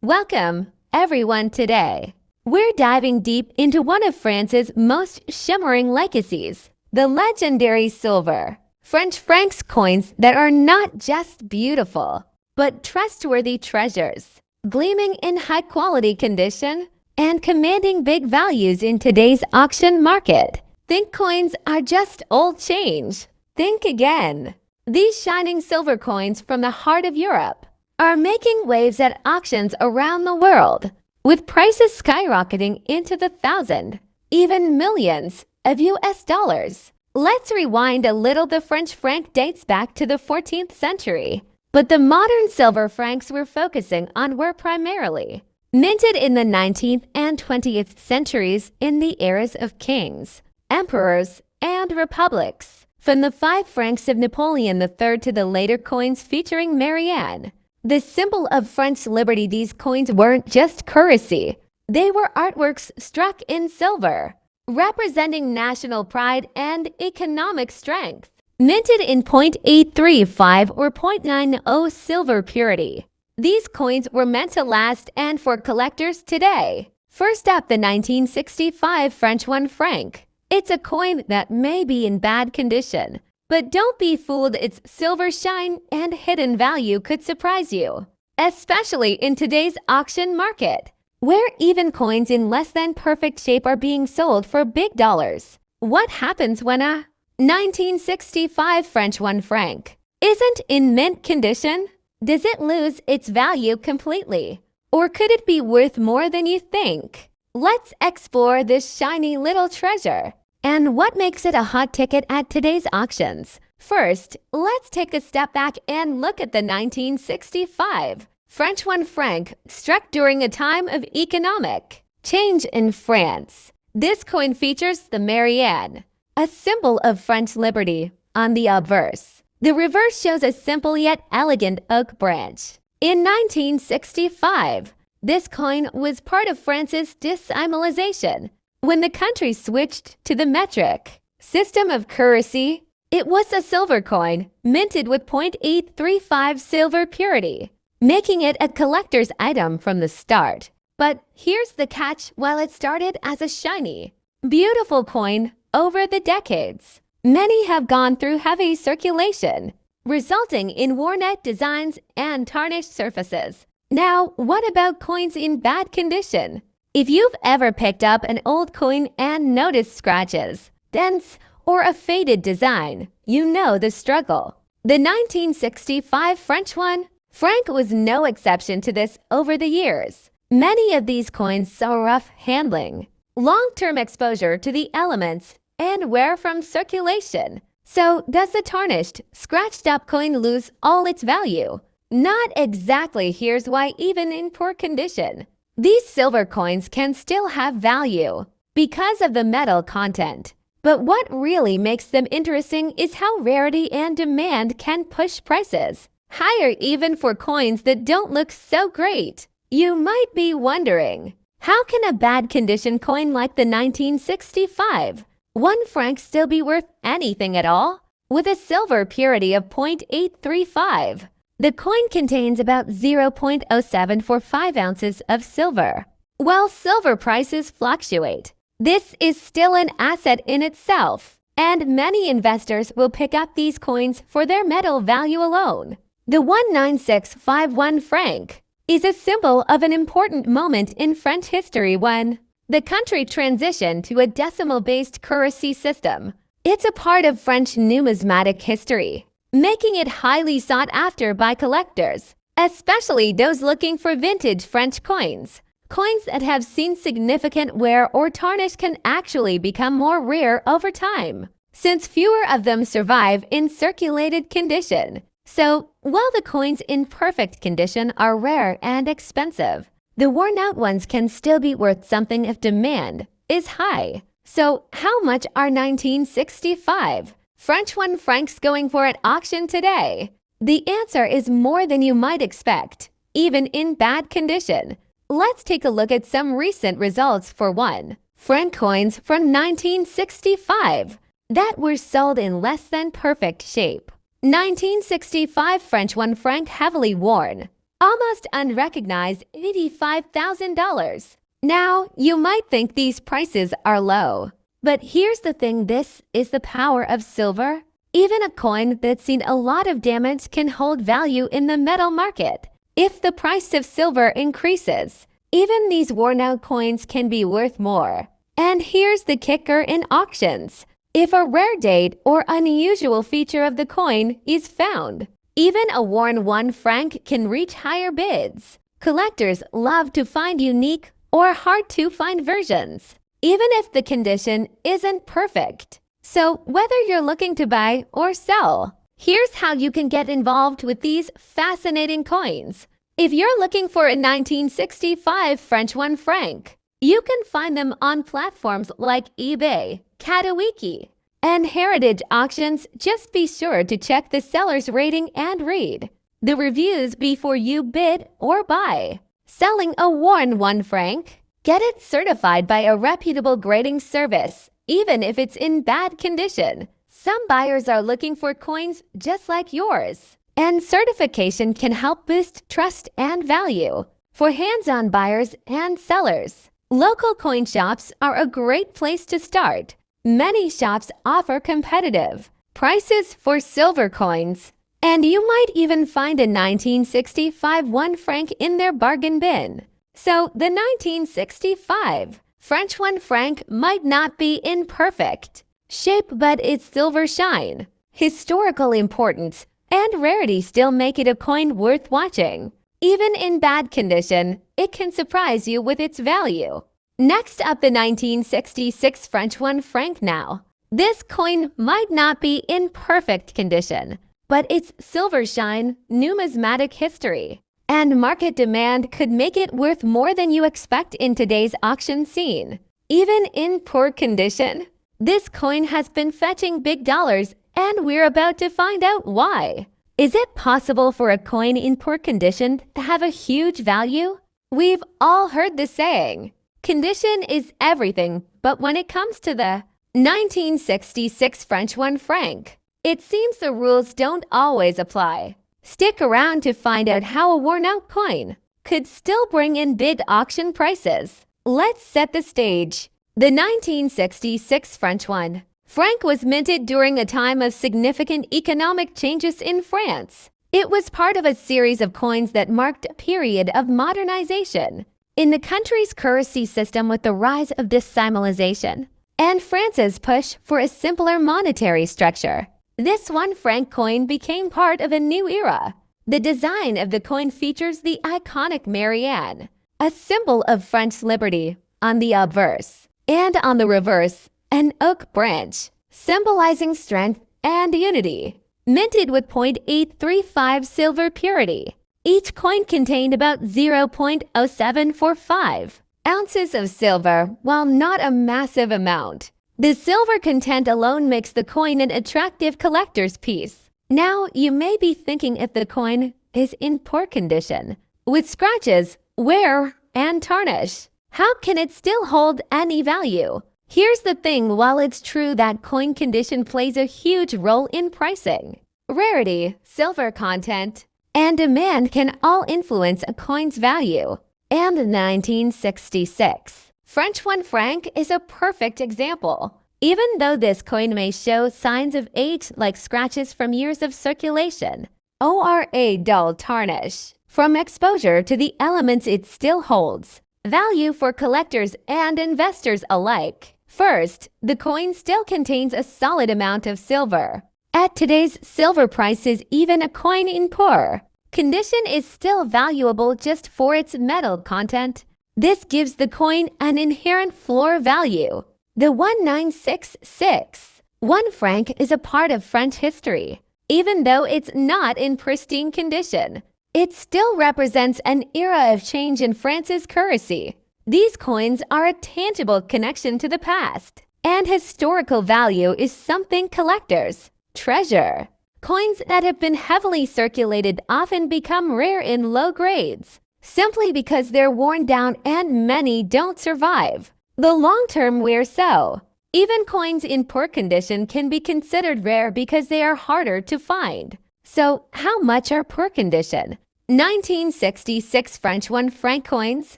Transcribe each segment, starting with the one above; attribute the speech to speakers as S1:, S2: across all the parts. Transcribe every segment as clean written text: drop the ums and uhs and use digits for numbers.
S1: Welcome, everyone, today. We're diving deep into one of France's most shimmering legacies, the legendary silver. French francs coins that are not just beautiful, but trustworthy treasures, gleaming in high-quality condition and commanding big values in today's auction market. Think coins are just old change? Think again. These shining silver coins from the heart of Europe are making waves at auctions around the world, with prices skyrocketing into the thousands, even millions of US dollars. Let's rewind a little. The French franc dates back to the 14th century, but the modern silver francs we're focusing on were primarily minted in the 19th and 20th centuries in the eras of kings, emperors, and republics. From the 5 francs of Napoleon III to the later coins featuring Marianne, the symbol of French liberty, these coins weren't just currency. They were artworks struck in silver, representing national pride and economic strength. Minted in 0.835 or 0.90 silver purity, these coins were meant to last and for collectors today. First up, the 1965 French 1 franc. It's a coin that may be in bad condition, but don't be fooled. Its silver shine and hidden value could surprise you, especially in today's auction market, where even coins in less than perfect shape are being sold for big dollars. What happens when a 1965 French 1 franc isn't in mint condition? Does it lose its value completely? Or could it be worth more than you think? Let's explore this shiny little treasure and what makes it a hot ticket at today's auctions. First, let's take a step back and look at the 1965 French 1 franc, struck during a time of economic change in France. This coin features the Marianne, a symbol of French liberty, on the obverse. The reverse shows a simple yet elegant oak branch. In 1965, this coin was part of France's decimalization. When the country switched to the metric system of currency, it was a silver coin minted with 0.835 silver purity, making it a collector's item from the start. But here's the catch: while it started as a shiny, beautiful coin, over the decades, many have gone through heavy circulation, resulting in worn-out designs and tarnished surfaces. Now, what about coins in bad condition? If you've ever picked up an old coin and noticed scratches, dents, or a faded design, you know the struggle. The 1965 French 1 franc was no exception to this. Over the years, many of these coins saw rough handling, long-term exposure to the elements, and wear from circulation. So, does the tarnished, scratched-up coin lose all its value? Not exactly. Here's why. Even in poor condition, these silver coins can still have value because of the metal content. But what really makes them interesting is how rarity and demand can push prices higher even for coins that don't look so great. You might be wondering, how can a bad condition coin like the 1965 1 franc still be worth anything at all? With a silver purity of 0.835, the coin contains about 0.0745 ounces of silver. While silver prices fluctuate, this is still an asset in itself, and many investors will pick up these coins for their metal value alone. The 19651 franc is a symbol of an important moment in French history when the country transitioned to a decimal-based currency system. It's a part of French numismatic history, making it highly sought after by collectors, especially those looking for vintage French coins. Coins that have seen significant wear or tarnish can actually become more rare over time, since fewer of them survive in circulated condition. So, while the coins in perfect condition are rare and expensive, the worn-out ones can still be worth something if demand is high. So, how much are 1965 French 1 francs going for at auction today? The answer is more than you might expect, even in bad condition. Let's take a look at some recent results for 1 franc coins from 1965 that were sold in less than perfect shape. 1965 French 1 franc heavily worn. almost unrecognized $85,000. Now, you might think these prices are low. But here's the thing, this is the power of silver. Even a coin that's seen a lot of damage can hold value in the metal market. If the price of silver increases, even these worn-out coins can be worth more. And here's the kicker in auctions. If a rare date or unusual feature of the coin is found, even a worn 1 franc can reach higher bids. Collectors love to find unique or hard-to-find versions, even if the condition isn't perfect. So whether you're looking to buy or sell, here's how you can get involved with these fascinating coins. If you're looking for a 1965 French 1 franc, you can find them on platforms like eBay, Katawiki, and heritage auctions. Just be sure to check the seller's rating and read the reviews before you bid or buy. Selling a worn 1 franc? Get it certified by a reputable grading service, even if it's in bad condition. Some buyers are looking for coins just like yours, and certification can help boost trust and value. For hands-on buyers and sellers, local coin shops are a great place to start. Many shops offer competitive prices for silver coins, and you might even find a 1965 1 franc in their bargain bin. So the 1965 French 1 franc might not be in perfect shape, but its silver shine, historical importance, and rarity still make it a coin worth watching. Even in bad condition, it can surprise you with its value. Next up, the 1966 French 1 franc now. This coin might not be in perfect condition, but its silver shine, numismatic history, and market demand could make it worth more than you expect in today's auction scene. Even in poor condition, this coin has been fetching big dollars, and we're about to find out why. Is it possible for a coin in poor condition to have a huge value? We've all heard the saying, condition is everything, but when it comes to the 1966 French 1 franc, it seems the rules don't always apply. Stick around to find out how a worn-out coin could still bring in big auction prices. Let's set the stage. The 1966 French 1 franc was minted during a time of significant economic changes in France. It was part of a series of coins that marked a period of modernization in the country's currency system with the rise of decimalization and France's push for a simpler monetary structure. This 1 franc coin became part of a new era. The design of the coin features the iconic Marianne, a symbol of French liberty, on the obverse, and on the reverse, an oak branch, symbolizing strength and unity. Minted with 0.835 silver purity, each coin contained about 0.0745 ounces of silver, while not a massive amount. The silver content alone makes the coin an attractive collector's piece. Now, you may be thinking if the coin is in poor condition, with scratches, wear, and tarnish, how can it still hold any value? Here's the thing, while it's true that coin condition plays a huge role in pricing, rarity, silver content, and demand can all influence a coin's value. And the 1966 French 1 franc is a perfect example. Even though this coin may show signs of age like scratches from years of circulation, or a dull tarnish from exposure to the elements, it still holds value for collectors and investors alike. First, the coin still contains a solid amount of silver. At today's silver prices, even a coin in poor condition is still valuable just for its metal content. This gives the coin an inherent floor value. The 1966 1 franc is a part of French history. Even though it's not in pristine condition, it still represents an era of change in France's currency. These coins are a tangible connection to the past, and historical value is something collectors treasure. Coins that have been heavily circulated often become rare in low grades, simply because they're worn down and many don't survive the long-term wear. So, even coins in poor condition can be considered rare because they are harder to find. So, how much are poor condition? 1966 French 1 franc coins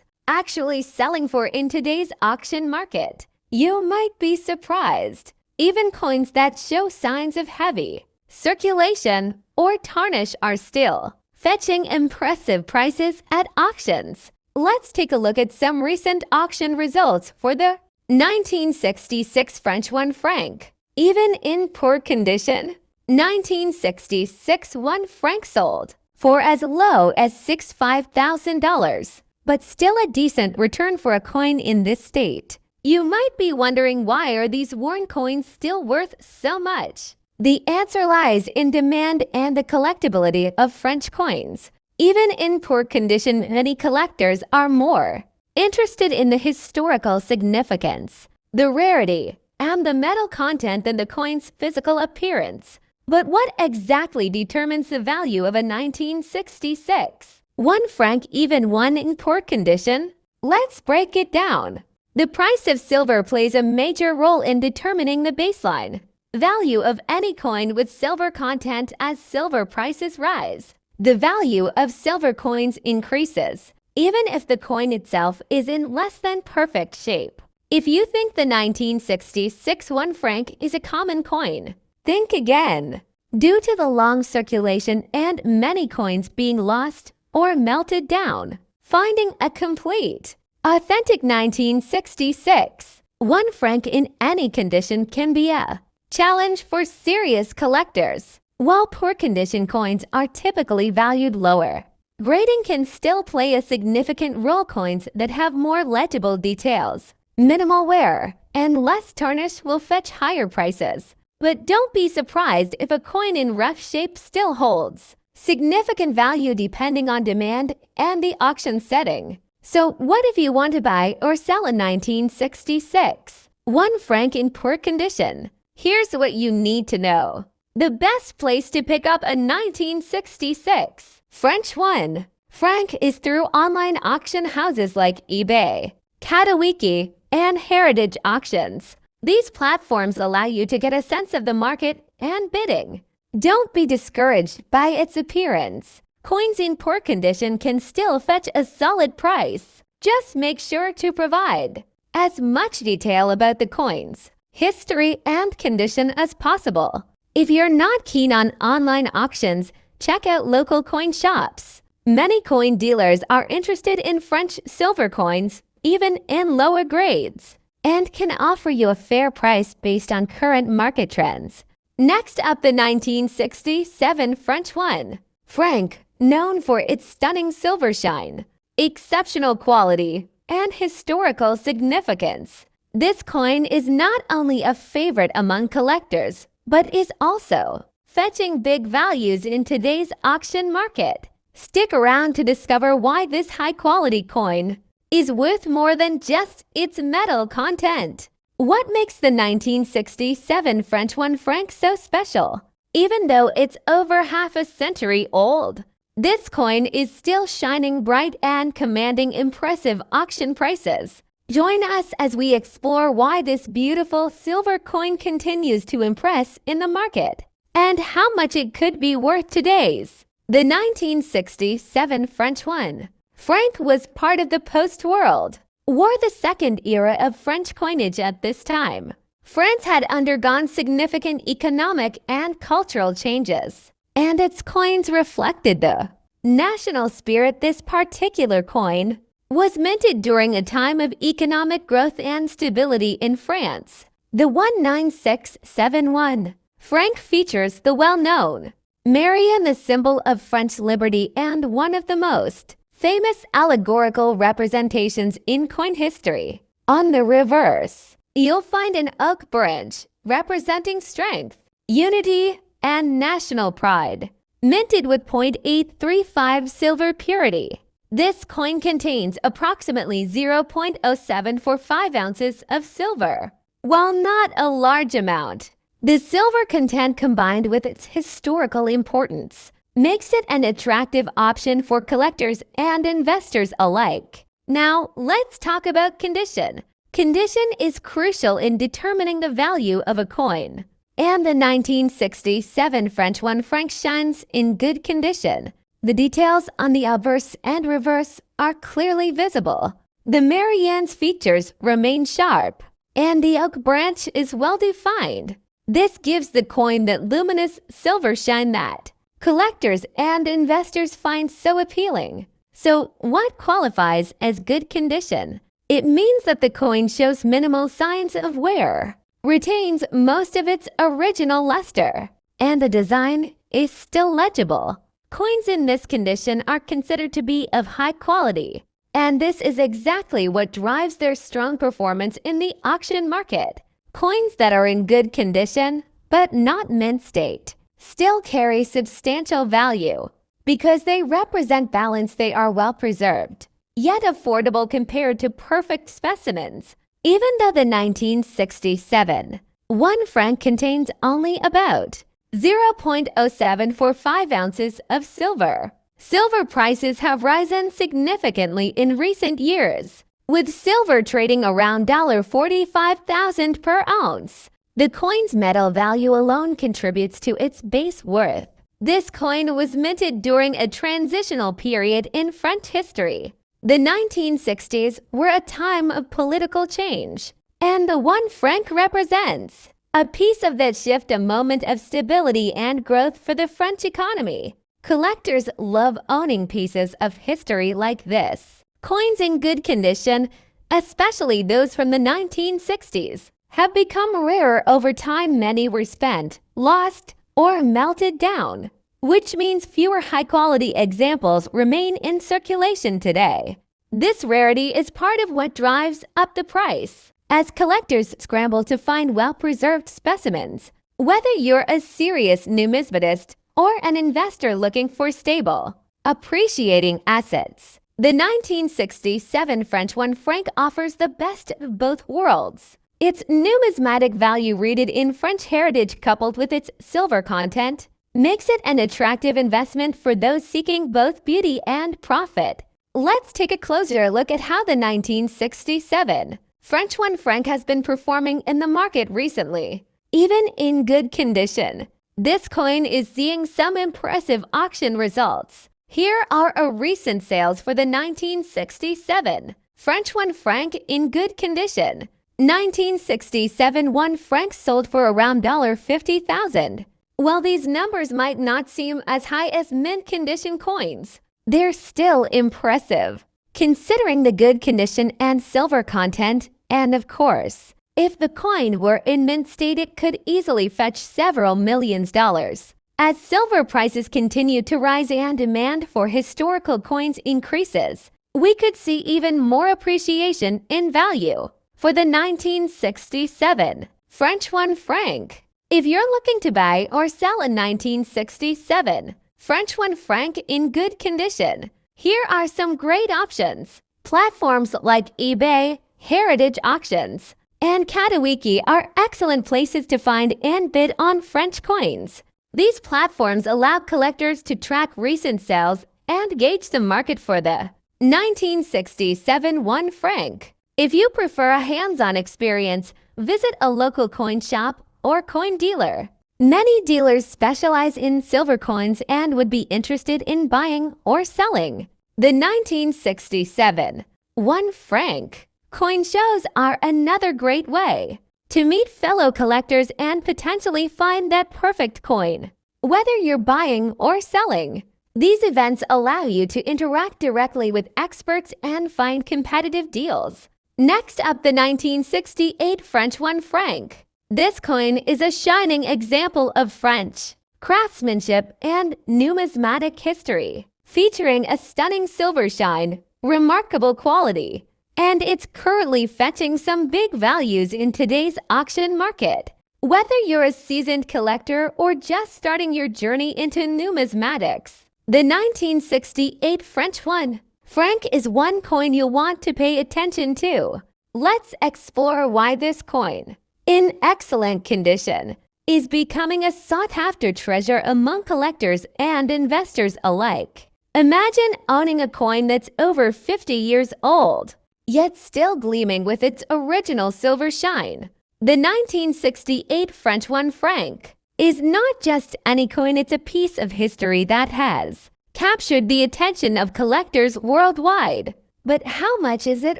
S1: actually selling for in today's auction market. You might be surprised. Even coins that show signs of heavy circulation or tarnish are still fetching impressive prices at auctions. Let's take a look at some recent auction results for the 1966 French 1 franc. Even in poor condition, 1966 1 franc sold for as low as $65,000, but still a decent return for a coin in this state. You might be wondering, why are these worn coins still worth so much? The answer lies in demand and the collectability of French coins. Even in poor condition, many collectors are more interested in the historical significance, the rarity, and the metal content than the coin's physical appearance. But what exactly determines the value of a 1966 1 franc, even one in poor condition? Let's break it down. The price of silver plays a major role in determining the baseline value of any coin with silver content. As silver prices rise, the value of silver coins increases, even if the coin itself is in less than perfect shape. If you think the 1966 1 franc is a common coin, think again. Due to the long circulation and many coins being lost or melted down, finding a complete, authentic 1966 1 franc in any condition can be a challenge for serious collectors. While poor condition coins are typically valued lower, grading can still play a significant role. Coins that have more legible details, minimal wear, and less tarnish will fetch higher prices. But don't be surprised if a coin in rough shape still holds significant value depending on demand and the auction setting. So what if you want to buy or sell a 1966 1 franc in poor condition? Here's what you need to know. The best place to pick up a 1966 French 1 franc is through online auction houses like eBay, Katawiki, and Heritage Auctions. These platforms allow you to get a sense of the market and bidding. Don't be discouraged by its appearance. Coins in poor condition can still fetch a solid price. Just make sure to provide as much detail about the coin's history and condition as possible. If you're not keen on online auctions, check out local coin shops. Many coin dealers are interested in French silver coins, even in lower grades, and can offer you a fair price based on current market trends. Next up, the 1967 French 1 franc, known for its stunning silver shine, exceptional quality, and historical significance. This coin is not only a favorite among collectors, but is also fetching big values in today's auction market. Stick around to discover why this high-quality coin is worth more than just its metal content. What makes the 1967 French 1 franc so special? Even though it's over half a century old, this coin is still shining bright and commanding impressive auction prices. Join us as we explore why this beautiful silver coin continues to impress in the market and how much it could be worth today's. The 1967 French 1 franc was part of the post-World War the second era of French coinage. At this time, France had undergone significant economic and cultural changes, and its coins reflected the national spirit. This particular coin was minted during a time of economic growth and stability in France. The 19671 franc features the well-known Marion, the symbol of French liberty and one of the most famous allegorical representations in coin history. On the reverse, you'll find an oak branch representing strength, unity, and national pride, minted with 0.835 silver purity. This coin contains approximately 0.0745 ounces of silver. While not a large amount, the silver content combined with its historical importance makes it an attractive option for collectors and investors alike. Now, let's talk about condition. Condition is crucial in determining the value of a coin, and the 1967 French 1 franc shines in good condition. The details on the obverse and reverse are clearly visible. The Marianne's features remain sharp, and the oak branch is well defined. This gives the coin that luminous silver shine that collectors and investors find so appealing. So, what qualifies as good condition? It means that the coin shows minimal signs of wear, retains most of its original luster, and the design is still legible. Coins in this condition are considered to be of high quality, and this is exactly what drives their strong performance in the auction market. Coins that are in good condition, but not mint state, still carry substantial value because they represent balance. They are well preserved, yet affordable compared to perfect specimens. Even though the 1967 1 franc contains only about 0.0745 ounces of silver, silver prices have risen significantly in recent years, with silver trading around $45,000 per ounce. The coin's metal value alone contributes to its base worth. This coin was minted during a transitional period in French history. The 1960s were a time of political change, and the 1 franc represents a piece of that shift, a moment of stability and growth for the French economy. Collectors love owning pieces of history like this. Coins in good condition, especially those from the 1960s, have become rarer over time. Many were spent, lost, or melted down, which means fewer high-quality examples remain in circulation today. This rarity is part of what drives up the price, as collectors scramble to find well-preserved specimens. Whether you're a serious numismatist or an investor looking for stable, appreciating assets, the 1967 French 1 franc offers the best of both worlds. Its numismatic value, rooted in French heritage coupled with its silver content, makes it an attractive investment for those seeking both beauty and profit. Let's take a closer look at how the 1967 French 1 franc has been performing in the market recently. Even in good condition, this coin is seeing some impressive auction results. Here are a recent sales for the 1967 French 1 franc in good condition. 1967 1 franc sold for around $50,000. While these numbers might not seem as high as mint condition coins, they're still impressive, considering the good condition and silver content. And of course, if the coin were in mint state, it could easily fetch several millions dollars. As silver prices continue to rise and demand for historical coins increases, we could see even more appreciation in value. For the 1967 French 1 franc, if you're looking to buy or sell a 1967 French 1 franc in good condition, here are some great options. Platforms like eBay, Heritage Auctions, and Katawiki are excellent places to find and bid on French coins. These platforms allow collectors to track recent sales and gauge the market for the 1967 1 franc. If you prefer a hands-on experience, visit a local coin shop or coin dealer. Many dealers specialize in silver coins and would be interested in buying or selling. The 1967 1 franc coin shows are another great way to meet fellow collectors and potentially find that perfect coin. Whether you're buying or selling, these events allow you to interact directly with experts and find competitive deals. Next up, the 1968 French 1 franc. This coin is a shining example of French craftsmanship and numismatic history, featuring a stunning silver shine, remarkable quality, and it's currently fetching some big values in today's auction market. Whether you're a seasoned collector or just starting your journey into numismatics, the 1968 French 1 franc is one coin you'll want to pay attention to. Let's explore why this coin, in excellent condition, is becoming a sought-after treasure among collectors and investors alike. Imagine owning a coin that's over 50 years old, yet still gleaming with its original silver shine. The 1968 French 1 franc is not just any coin, it's a piece of history that has captured the attention of collectors worldwide. But how much is it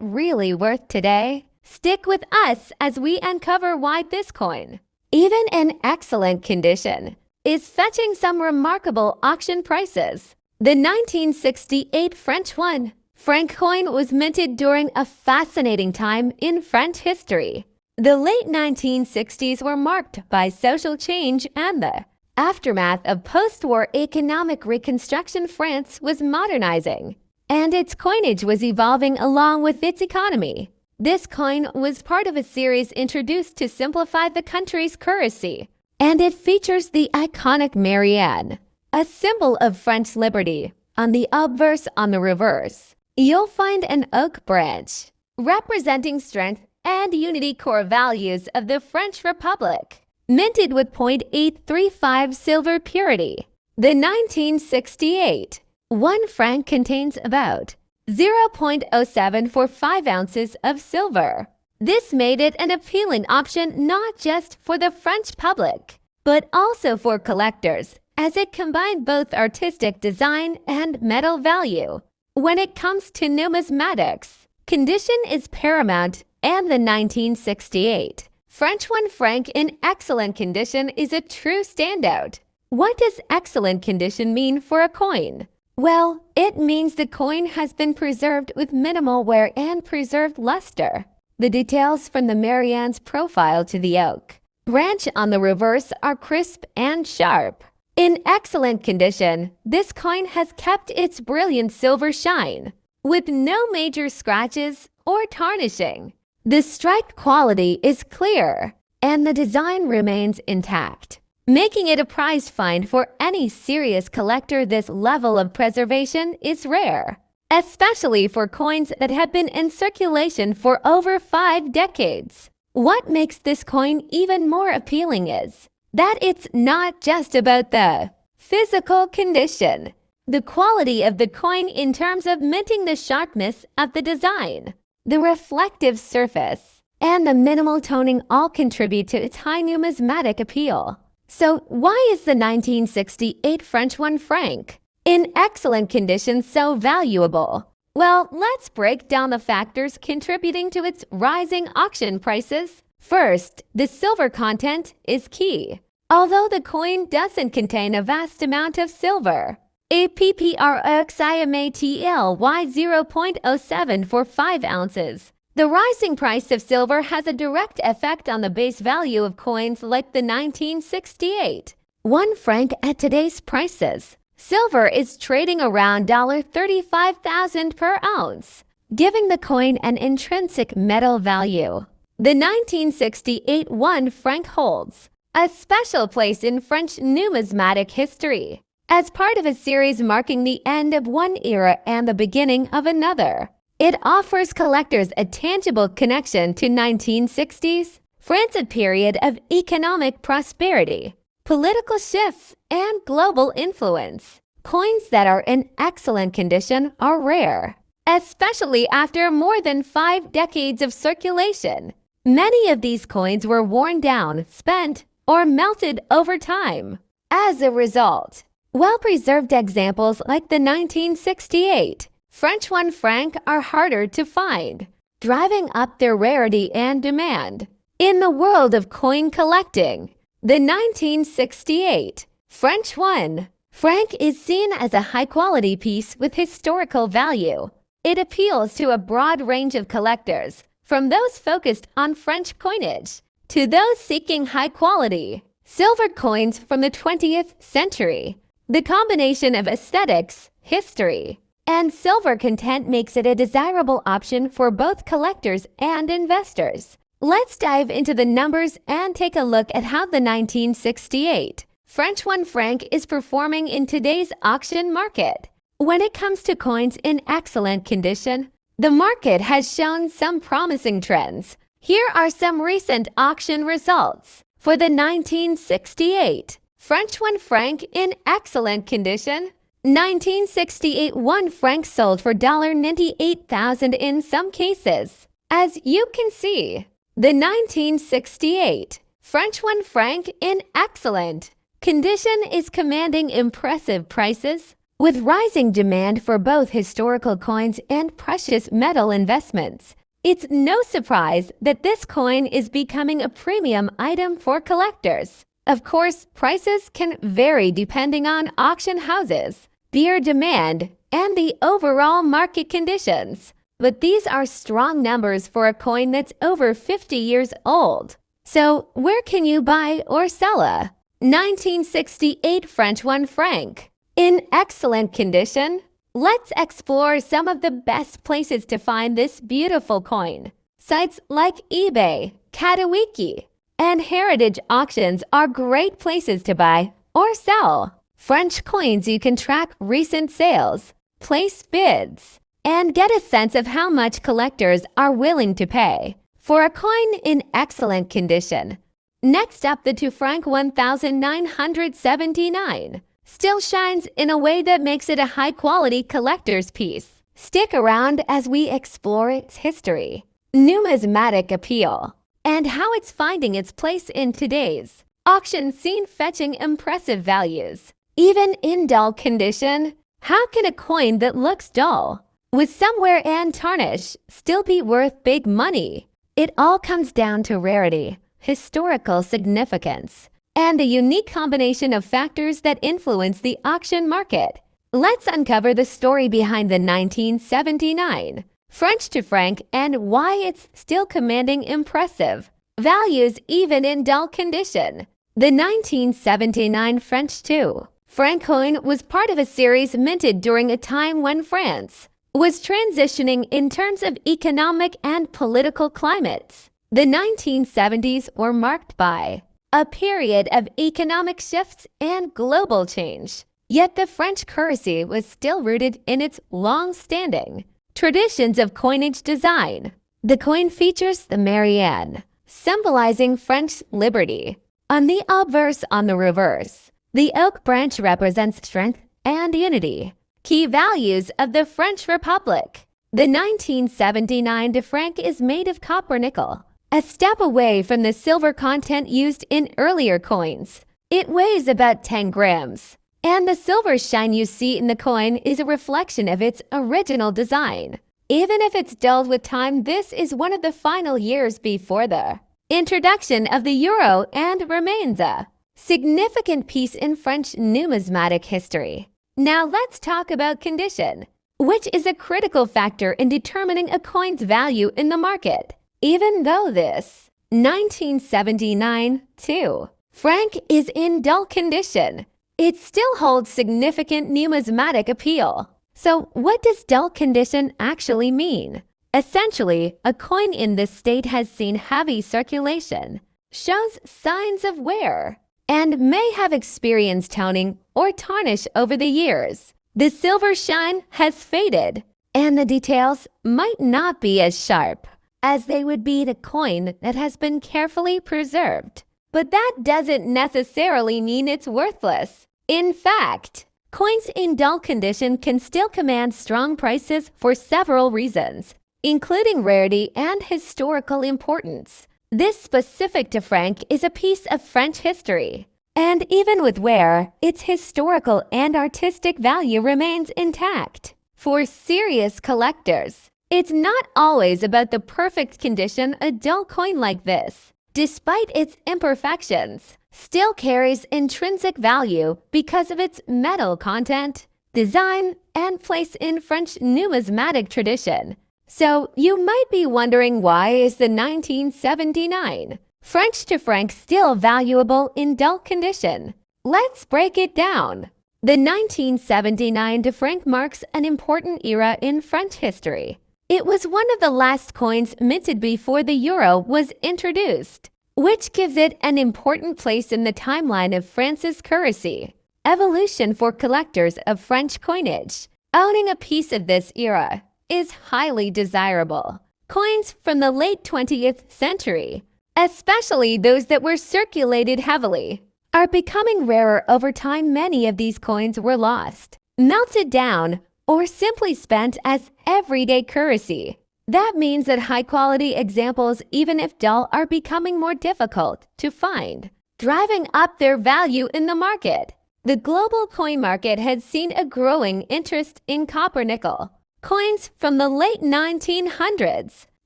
S1: really worth today? Stick with us as we uncover why this coin, even in excellent condition, is fetching some remarkable auction prices. The 1968 French 1 franc coin was minted during a fascinating time in French history. The late 1960s were marked by social change and the aftermath of post-war economic reconstruction. France was modernizing, and its coinage was evolving along with its economy. This coin was part of a series introduced to simplify the country's currency, and it features the iconic Marianne, a symbol of French liberty. On the obverse, on the reverse, you'll find an oak branch, representing strength and unity, core values of the French Republic, minted with 0.835 silver purity. The 1968 1 franc contains about 0.0745 ounces of silver. This made it an appealing option not just for the French public, but also for collectors, as it combined both artistic design and metal value. When it comes to numismatics, condition is paramount, and the 1968 French 1 franc in excellent condition is a true standout. What does excellent condition mean for a coin? Well, it means the coin has been preserved with minimal wear and preserved luster. The details from the Marianne's profile to the oak branch on the reverse are crisp and sharp. In excellent condition, this coin has kept its brilliant silver shine, with no major scratches or tarnishing. The strike quality is clear, and the design remains intact, making it a prized find for any serious collector. This level of preservation is rare, especially for coins that have been in circulation for over 5 decades. What makes this coin even more appealing is that it's not just about the physical condition. The quality of the coin in terms of minting, the sharpness of the design, the reflective surface, and the minimal toning all contribute to its high numismatic appeal. So why is the 1968 French 1 franc in excellent condition so valuable? Well, let's break down the factors contributing to its rising auction prices. First, the silver content is key. Although the coin doesn't contain a vast amount of silver, approximately 0.0745 ounces, the rising price of silver has a direct effect on the base value of coins like the 1968 1 franc. At today's prices, silver is trading around $35,000 per ounce, giving the coin an intrinsic metal value. The 1968 1 franc holds a special place in French numismatic history, as part of a series marking the end of one era and the beginning of another. It offers collectors a tangible connection to 1960s France, a period of economic prosperity, political shifts, and global influence. Coins that are in excellent condition are rare, especially after more than 5 decades of circulation. Many of these coins were worn down, spent, or melted over time. As a result, well-preserved examples like the 1968 French 1 franc are harder to find, driving up their rarity and demand. In the world of coin collecting, the 1968 French 1 franc is seen as a high-quality piece with historical value. It appeals to a broad range of collectors, from those focused on French coinage to those seeking high-quality silver coins from the 20th century. The combination of aesthetics, history, and silver content makes it a desirable option for both collectors and investors. Let's dive into the numbers and take a look at how the 1968 French 1 franc is performing in today's auction market. When it comes to coins in excellent condition, the market has shown some promising trends. Here are some recent auction results. For the 1968 French 1 franc in excellent condition, 1968 1 franc sold for $98,000 in some cases. As you can see, the 1968 French 1 franc in excellent condition is commanding impressive prices, With rising demand for both historical coins and precious metal investments, it's no surprise that this coin is becoming a premium item for collectors. Of course, prices can vary depending on auction houses, beer demand, and the overall market conditions. But these are strong numbers for a coin that's over 50 years old. So, where can you buy or sell a 1968 French 1 franc? In excellent condition? Let's explore some of the best places to find this beautiful coin. Sites like eBay, Katawiki, and heritage auctions are great places to buy or sell French coins. You can track recent sales, place bids, and get a sense of how much collectors are willing to pay for a coin in excellent condition. Next up, the 2 franc 1979 still shines in a way that makes it a high-quality collector's piece. Stick around as we explore its history, numismatic appeal, and how it's finding its place in today's auction scene, fetching impressive values. Even in dull condition, how can a coin that looks dull, with some wear and tarnish, still be worth big money? It all comes down to rarity, historical significance, and the unique combination of factors that influence the auction market. Let's uncover the story behind the 1979 French 2 franc and why it's still commanding impressive values even in dull condition. The 1979 French 2 franc coin was part of a series minted during a time when France was transitioning in terms of economic and political climates. The 1970s were marked by a period of economic shifts and global change. Yet the French currency was still rooted in its long-standing traditions of coinage design. The coin features the Marianne, symbolizing French liberty. On the obverse, on the reverse, the oak branch represents strength and unity, key values of the French Republic. The 1979 2 franc is made of copper nickel, a step away from the silver content used in earlier coins. It weighs about 10 grams, and the silver shine you see in the coin is a reflection of its original design. Even if it's dulled with time, this is one of the final years before the introduction of the euro and remains a significant piece in French numismatic history. Now let's talk about condition, which is a critical factor in determining a coin's value in the market. Even though this 1979 2 franc is in dull condition, it still holds significant numismatic appeal. So what does dull condition actually mean? Essentially, a coin in this state has seen heavy circulation, shows signs of wear, and may have experienced toning or tarnish over the years. The silver shine has faded, and the details might not be as sharp as they would be in a coin that has been carefully preserved. But that doesn't necessarily mean it's worthless. In fact, coins in dull condition can still command strong prices for several reasons, including rarity and historical importance. This specific 2 franc is a piece of French history, and even with wear, its historical and artistic value remains intact. For serious collectors, it's not always about the perfect condition. A dull coin like this, despite its imperfections, still carries intrinsic value because of its metal content, design, and place in French numismatic tradition. So you might be wondering, why is the 1979 French 2 franc still valuable in dull condition? Let's break it down. The 1979 2 franc marks an important era in French history. It was one of the last coins minted before the euro was introduced, which gives it an important place in the timeline of France's currency evolution. For collectors of French coinage, owning a piece of this era is highly desirable. Coins from the late 20th century, especially those that were circulated heavily, are becoming rarer over time. Many of these coins were lost, melted down, or simply spent as everyday currency. That means that high-quality examples, even if dull, are becoming more difficult to find, driving up their value in the market. The global coin market has seen a growing interest in copper-nickel coins from the late 1900s,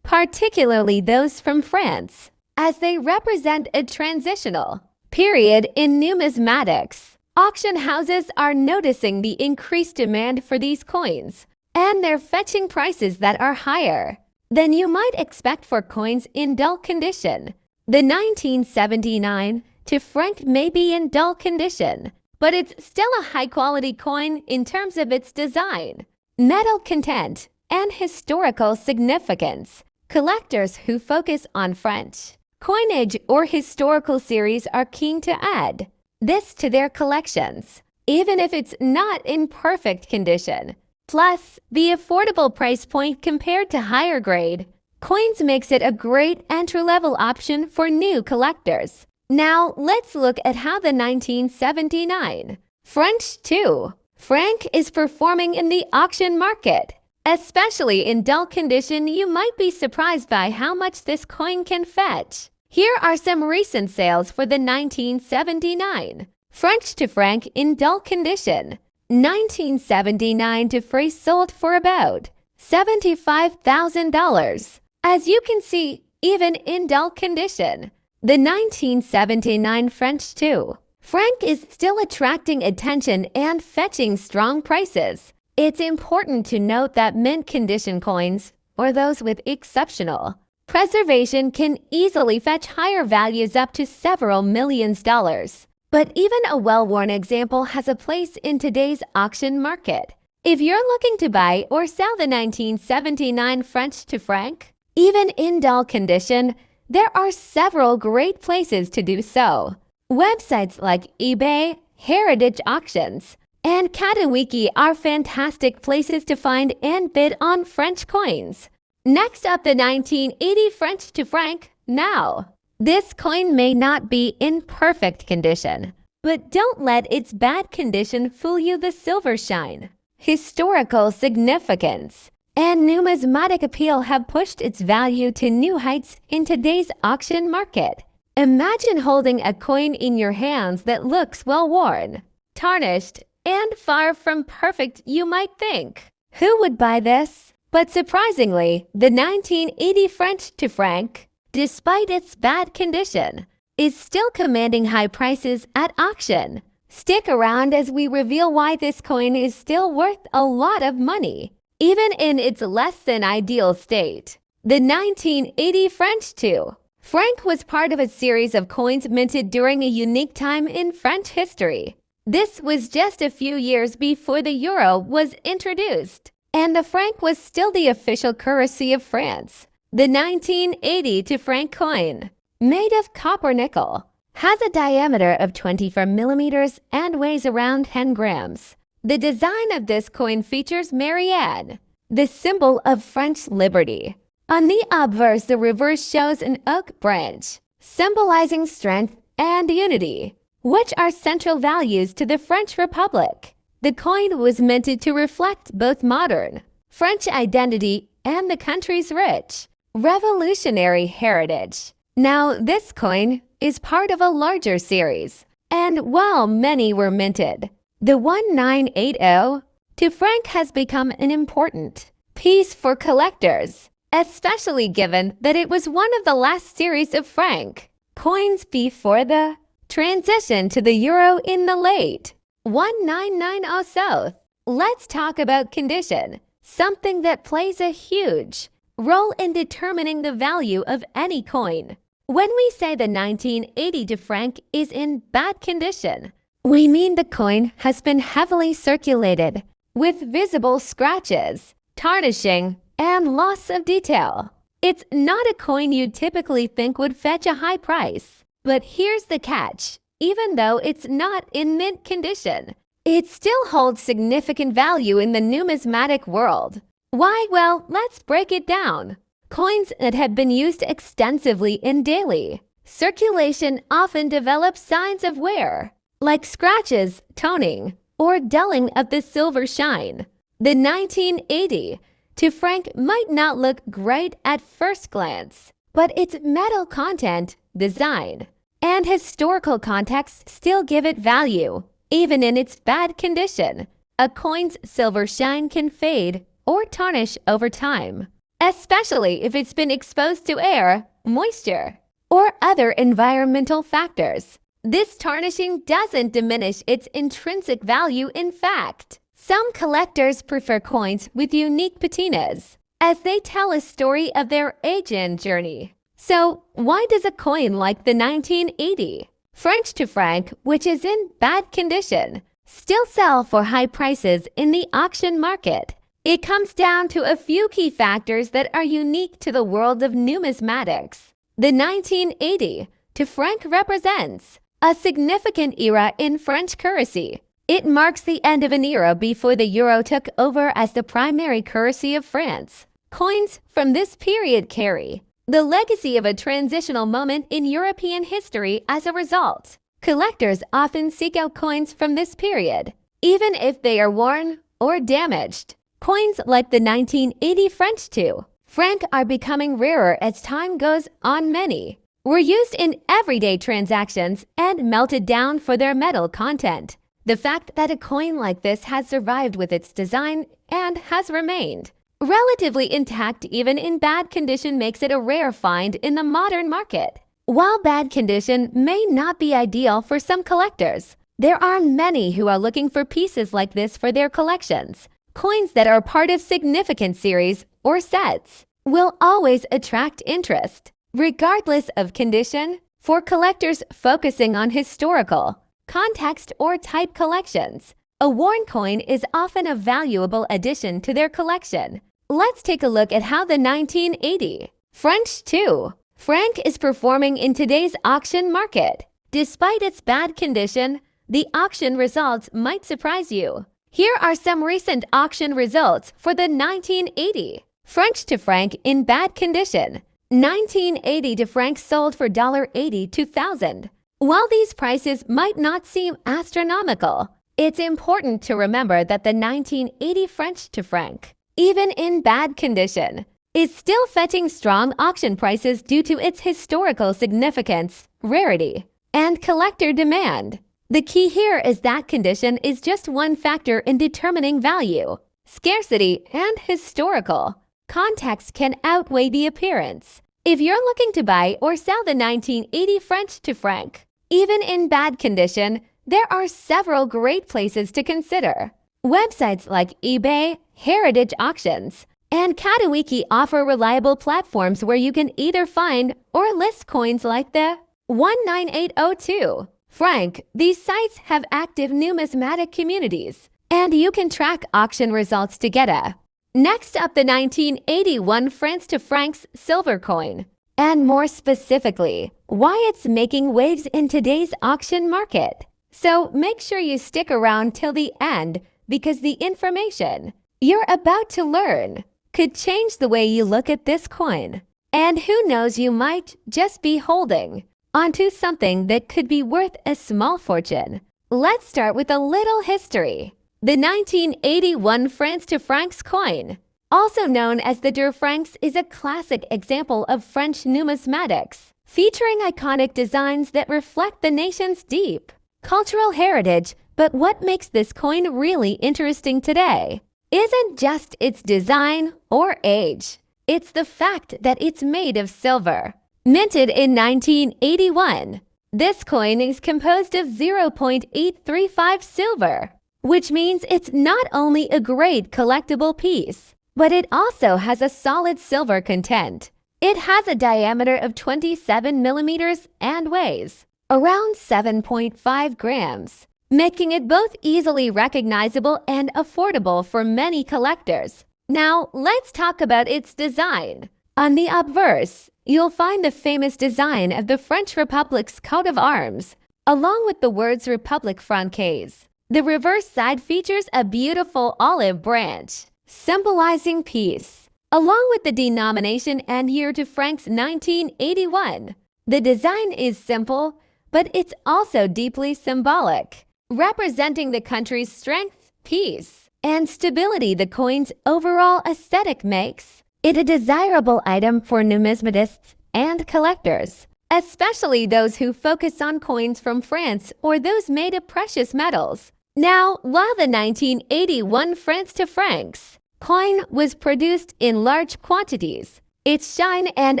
S1: particularly those from France, as they represent a transitional period in numismatics. Auction houses are noticing the increased demand for these coins, and they're fetching prices that are higher than you might expect for coins in dull condition. The 1979 to franc may be in dull condition, but it's still a high-quality coin in terms of its design, metal content, and historical significance. Collectors who focus on French coinage or historical series are keen to add this to their collections, even if it's not in perfect condition. Plus, the affordable price point compared to higher grade coins makes it a great entry-level option for new collectors. Now, let's look at how the 1979 French 2 franc is performing in the auction market. Especially in dull condition, you might be surprised by how much this coin can fetch. Here are some recent sales for the 1979 French to franc in dull condition. 1979 to franc sold for about $75,000. As you can see, even in dull condition, the 1979 French 2 franc is still attracting attention and fetching strong prices. It's important to note that mint condition coins, or those with exceptional preservation, can easily fetch higher values up to several millions dollars. But even a well-worn example has a place in today's auction market. If you're looking to buy or sell the 1979 French to franc, even in dull condition, there are several great places to do so. Websites like eBay, Heritage Auctions, and Katawiki are fantastic places to find and bid on French coins. Next up, the 1980 French to franc. Now, this coin may not be in perfect condition, but don't let its bad condition fool you. The silver shine, historical significance, and numismatic appeal have pushed its value to new heights in today's auction market. Imagine holding a coin in your hands that looks well-worn, tarnished, and far from perfect, you might think. Who would buy this? But surprisingly, the 1980 French to franc, despite its bad condition, is still commanding high prices at auction. Stick around as we reveal why this coin is still worth a lot of money, even in its less than ideal state. The 1980 French 2 franc was part of a series of coins minted during a unique time in French history. This was just a few years before the euro was introduced, and the franc was still the official currency of France. The 1980 to franc coin, made of copper nickel, has a diameter of 24 millimeters and weighs around 10 grams. The design of this coin features Marianne, the symbol of French liberty. On the obverse, the reverse shows an oak branch, symbolizing strength and unity, which are central values to the French Republic. The coin was minted to reflect both modern French identity and the country's rich revolutionary heritage. Now, this coin is part of a larger series, and while many were minted, the 1980 to franc has become an important piece for collectors, especially given that it was one of the last series of franc coins before the transition to the euro in the late 1990s South. Let's talk about condition, something that plays a huge role in determining the value of any coin. When we say the 1980 to franc is in bad condition, we mean the coin has been heavily circulated, with visible scratches, tarnishing, and loss of detail. It's not a coin you'd typically think would fetch a high price. But here's the catch. Even though it's not in mint condition, it still holds significant value in the numismatic world. Why? Well, let's break it down. Coins that have been used extensively in daily circulation often develop signs of wear, like scratches, toning, or dulling of the silver shine. The 1980 to franc might not look great at first glance, but its metal content, design, and historical context still give it value. Even in its bad condition, a coin's silver shine can fade or tarnish over time, especially if it's been exposed to air, moisture, or other environmental factors. This tarnishing doesn't diminish its intrinsic value. In fact, some collectors prefer coins with unique patinas, as they tell a story of their age-in journey. So, why does a coin like the 1980 French to franc, which is in bad condition, still sell for high prices in the auction market? It comes down to a few key factors that are unique to the world of numismatics. The 1980 to franc represents a significant era in French currency. It marks the end of an era before the euro took over as the primary currency of France. Coins from this period carry the legacy of a transitional moment in European history. As a result, collectors often seek out coins from this period, even if they are worn or damaged. Coins like the 1980 French to franc are becoming rarer as time goes on. Many were used in everyday transactions and melted down for their metal content. The fact that a coin like this has survived with its design and has remained relatively intact even in bad condition makes it a rare find in the modern market. While bad condition may not be ideal for some collectors, there are many who are looking for pieces like this for their collections. Coins that are part of significant series or sets will always attract interest, regardless of condition. For collectors focusing on historical, context, or type collections, a worn coin is often a valuable addition to their collection. Let's take a look at how the 1980 French to franc is performing in today's auction market. Despite its bad condition, the auction results might surprise you. Here are some recent auction results for the 1980 French to franc in bad condition. 1980 to franc sold for $80 to $1,000. While these prices might not seem astronomical, it's important to remember that the 1980 French to franc, even in bad condition, is still fetching strong auction prices due to its historical significance, rarity, and collector demand. The key here is that condition is just one factor in determining value. Scarcity and historical context can outweigh the appearance. If you're looking to buy or sell the 1980 French to franc, even in bad condition, there are several great places to consider. Websites like eBay, Heritage Auctions, and Katawiki offer reliable platforms where you can either find or list coins like the 19802 franc. These sites have active numismatic communities, and you can track auction results together. Next up, the 1981 France to francs silver coin, and more specifically, why it's making waves in today's auction market. So make sure you stick around till the end, because the information you're about to learn could change the way you look at this coin. And who knows, you might just be holding onto something that could be worth a small fortune. Let's start with a little history. The 1981 France to francs coin, also known as the deux francs, is a classic example of French numismatics, featuring iconic designs that reflect the nation's deep cultural heritage. But what makes this coin really interesting today isn't just its design or age. It's the fact that it's made of silver. Minted in 1981, this coin is composed of 0.835 silver, which means it's not only a great collectible piece, but it also has a solid silver content. It has a diameter of 27 millimeters and weighs around 7.5 grams, making it both easily recognizable and affordable for many collectors. Now, let's talk about its design. On the obverse, you'll find the famous design of the French Republic's coat of arms, along with the words Republique Française. The reverse side features a beautiful olive branch, symbolizing peace, along with the denomination and year to francs 1981. The design is simple, but it's also deeply symbolic, representing the country's strength, peace, and stability. The coin's overall aesthetic makes it a desirable item for numismatists and collectors. especially those who focus on coins from France or those made of precious metals. Now, while the 1981 francs to francs coin was produced in large quantities, its shine and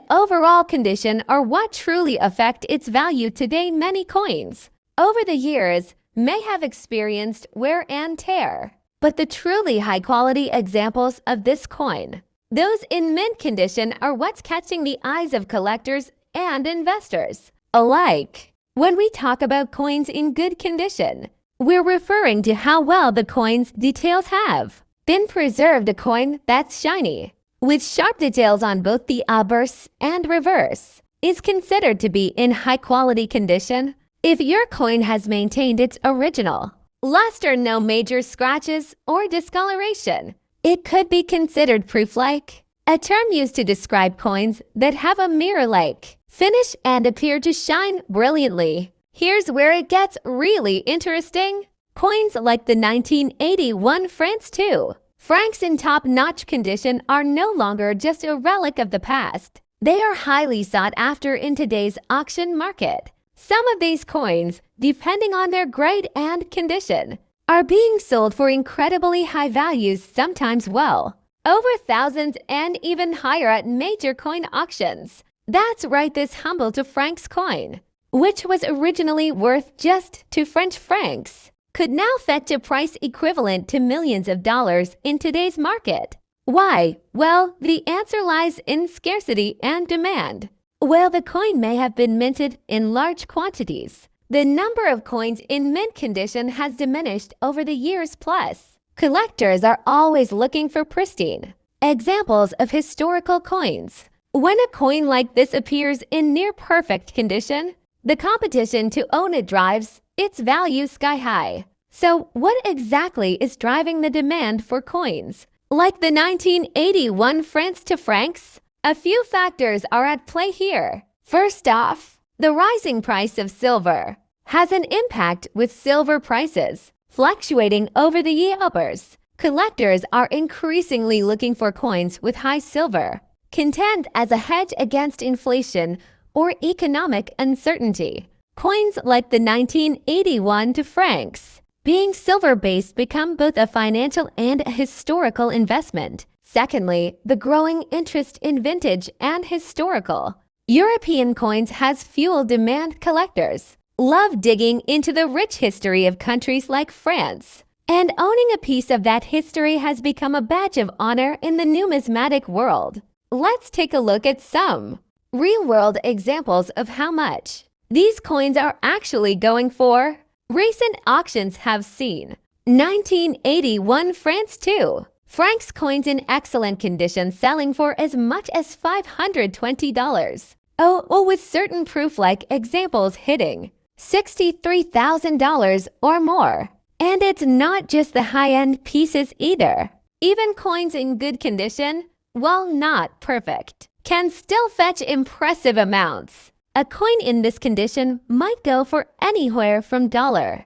S1: overall condition are what truly affect its value today. Many coins, over the years, may have experienced wear and tear, but the truly high-quality examples of this coin, those in mint condition, are what's catching the eyes of collectors and investors alike. When we talk about coins in good condition, we're referring to how well the coin's details have been preserved. A coin that's shiny, with sharp details on both the obverse and reverse, is considered to be in high-quality condition. If your coin has maintained its original luster, no major scratches or discoloration, it could be considered proof-like, a term used to describe coins that have a mirror-like finish and appear to shine brilliantly. Here's where it gets really interesting. Coins like the 1981 francs 2 francs in top-notch condition are no longer just a relic of the past. They are highly sought after in today's auction market. Some of these coins, depending on their grade and condition, are being sold for incredibly high values, sometimes well over thousands and even higher at major coin auctions. That's right, this humble 2 francs coin, which was originally worth just 2 French francs, could now fetch a price equivalent to millions of dollars in today's market. Why? Well, the answer lies in scarcity and demand. While the coin may have been minted in large quantities, the number of coins in mint condition has diminished over the years. Plus, collectors are always looking for pristine examples of historical coins. When a coin like this appears in near-perfect condition, the competition to own it drives its value sky high. So what exactly is driving the demand for coins like the 1981 francs to francs? A few factors are at play here. First off, the rising price of silver has an impact. With silver prices fluctuating over the years, collectors are increasingly looking for coins with high silver content as a hedge against inflation or economic uncertainty. Coins like the 1981 francs, being silver-based, become both a financial and a historical investment. Secondly, the growing interest in vintage and historical European coins has fueled demand. Collectors love digging into the rich history of countries like France, and owning a piece of that history has become a badge of honor in the numismatic world. Let's take a look at some real-world examples of how much these coins are actually going for. Recent auctions have seen 1981 francs 2 francs coins in excellent condition selling for as much as $520. Oh, with certain proof-like examples hitting $63,000 or more. And it's not just the high-end pieces either. Even coins in good condition, while not perfect, can still fetch impressive amounts. A coin in this condition might go for anywhere from $6,000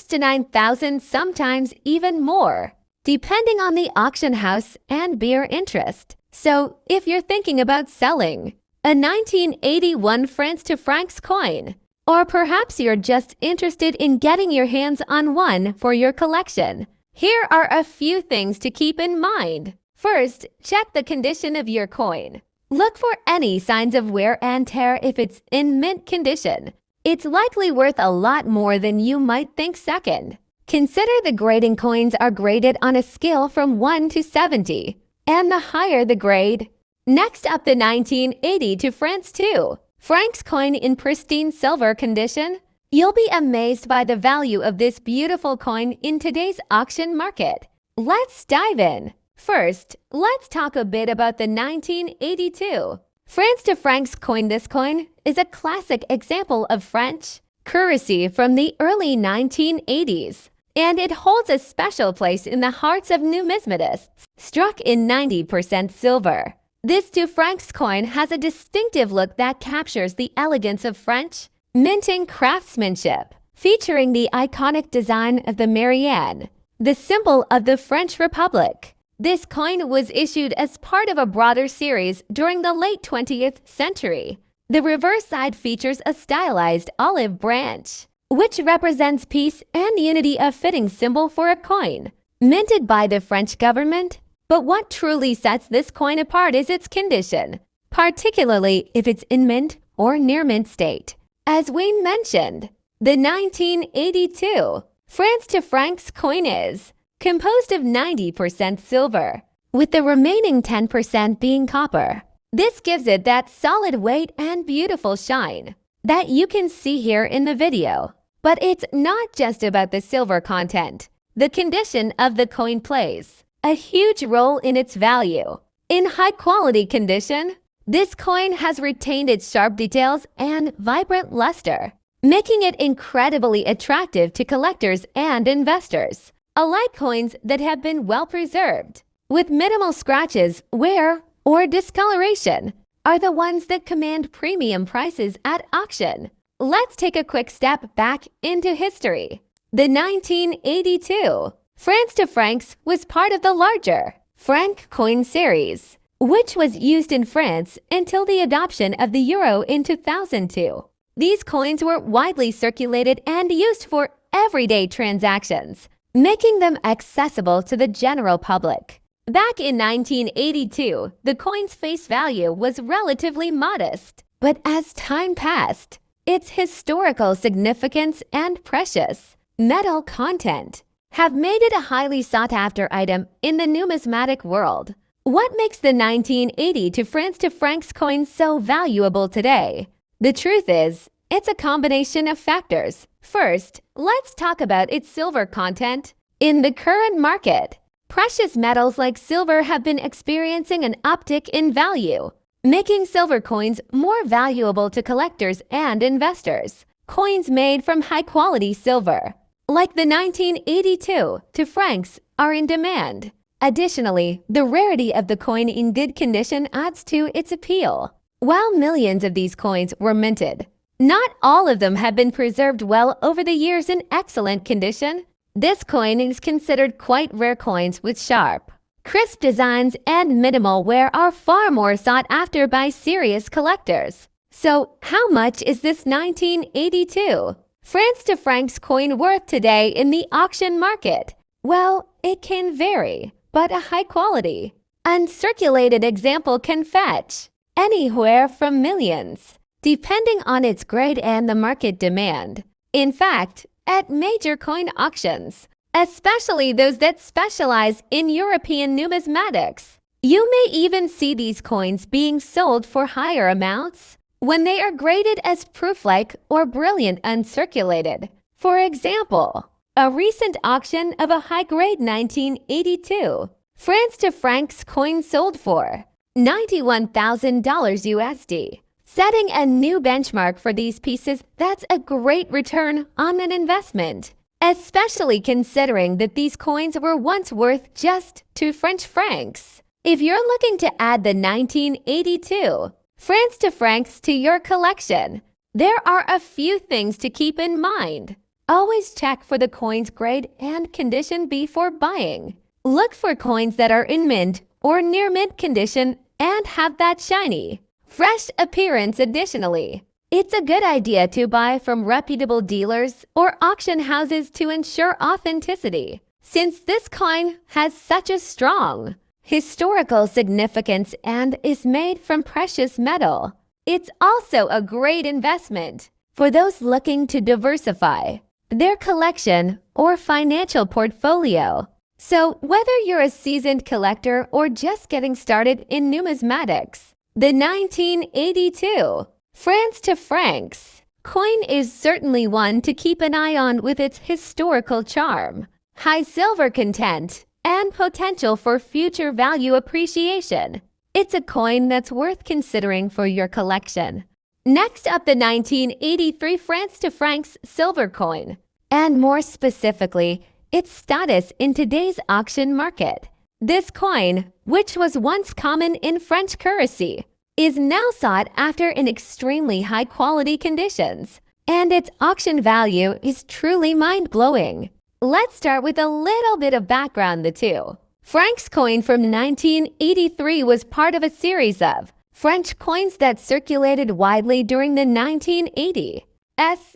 S1: to $9,000, sometimes even more, depending on the auction house and bearer interest. So, if you're thinking about selling a 1981 francs to francs coin, or perhaps you're just interested in getting your hands on one for your collection, here are a few things to keep in mind. First, check the condition of your coin. Look for any signs of wear and tear. If it's in mint condition, it's likely worth a lot more than you might think. Second, consider the grading. Coins are graded on a scale from 1 to 70, and the higher the grade. Next up, the 1980 francs 2 francs coin in pristine silver condition. You'll be amazed by the value of this beautiful coin in today's auction market. Let's dive in. First, let's talk a bit about the 1982 francs to francs coin. This coin is a classic example of French currency from the early 1980s, and it holds a special place in the hearts of numismatists. Struck in 90% silver, this 2 francs coin has a distinctive look that captures the elegance of French minting craftsmanship, featuring the iconic design of the Marianne, the symbol of the French Republic. This coin was issued as part of a broader series during the late 20th century. The reverse side features a stylized olive branch, which represents peace and unity, a fitting symbol for a coin minted by the French government. But what truly sets this coin apart is its condition, particularly if it's in mint or near mint state. As we mentioned, the 1982 France to francs coin is composed of 90% silver, with the remaining 10% being copper. This gives it that solid weight and beautiful shine that you can see here in the video. But it's not just about the silver content. The condition of the coin plays a huge role in its value. In high-quality condition, this coin has retained its sharp details and vibrant luster, making it incredibly attractive to collectors and investors alike. Coins that have been well preserved, with minimal scratches, wear, or discoloration, are the ones that command premium prices at auction. Let's take a quick step back into history. The 1982 France to francs was part of the larger franc coin series, which was used in France until the adoption of the euro in 2002. These coins were widely circulated and used for everyday transactions, making them accessible to the general public. Back in 1982, the coin's face value was relatively modest, but as time passed, its historical significance and precious metal content have made it a highly sought-after item in the numismatic world. What makes the 1980 France to francs coin so valuable today? The truth is, it's a combination of factors. First, let's talk about its silver content. In the current market, precious metals like silver have been experiencing an uptick in value, making silver coins more valuable to collectors and investors. Coins made from high-quality silver, like the 1982 to francs, are in demand. Additionally, the rarity of the coin in good condition adds to its appeal. While millions of these coins were minted, not all of them have been preserved well over the years in excellent condition. This coin is considered quite rare. Coins with sharp, crisp designs and minimal wear are far more sought after by serious collectors. So, how much is this 1982 France to francs coin worth today in the auction market? Well, it can vary, but a high-quality, uncirculated example can fetch anywhere from millions, depending on its grade and the market demand. In fact, at major coin auctions, especially those that specialize in European numismatics, you may even see these coins being sold for higher amounts when they are graded as proof-like or brilliant uncirculated. For example, a recent auction of a high-grade 1982 France to francs coin sold for $91,000 USD, setting a new benchmark for these pieces. That's a great return on an investment, especially considering that these coins were once worth just 2 French francs. If you're looking to add the 1982 France to francs to your collection, there are a few things to keep in mind. Always check for the coin's grade and condition before buying. Look for coins that are in mint or near mint condition and have that shiny, fresh appearance. Additionally, it's a good idea to buy from reputable dealers or auction houses to ensure authenticity, since this coin has such a strong historical significance and is made from precious metal. It's also a great investment for those looking to diversify their collection or financial portfolio. So whether you're a seasoned collector or just getting started in numismatics, the 1982 France to francs coin is certainly one to keep an eye on with its historical charm, high silver content, and potential for future value appreciation. It's a coin that's worth considering for your collection. Next up, the 1983 France to francs silver coin, and more specifically, its status in today's auction market. This coin, which was once common in French currency, is now sought after in extremely high-quality conditions, and its auction value is truly mind-blowing. Let's start with a little bit of background. The 2 francs coin from 1983 was part of a series of French coins that circulated widely during the 1980s.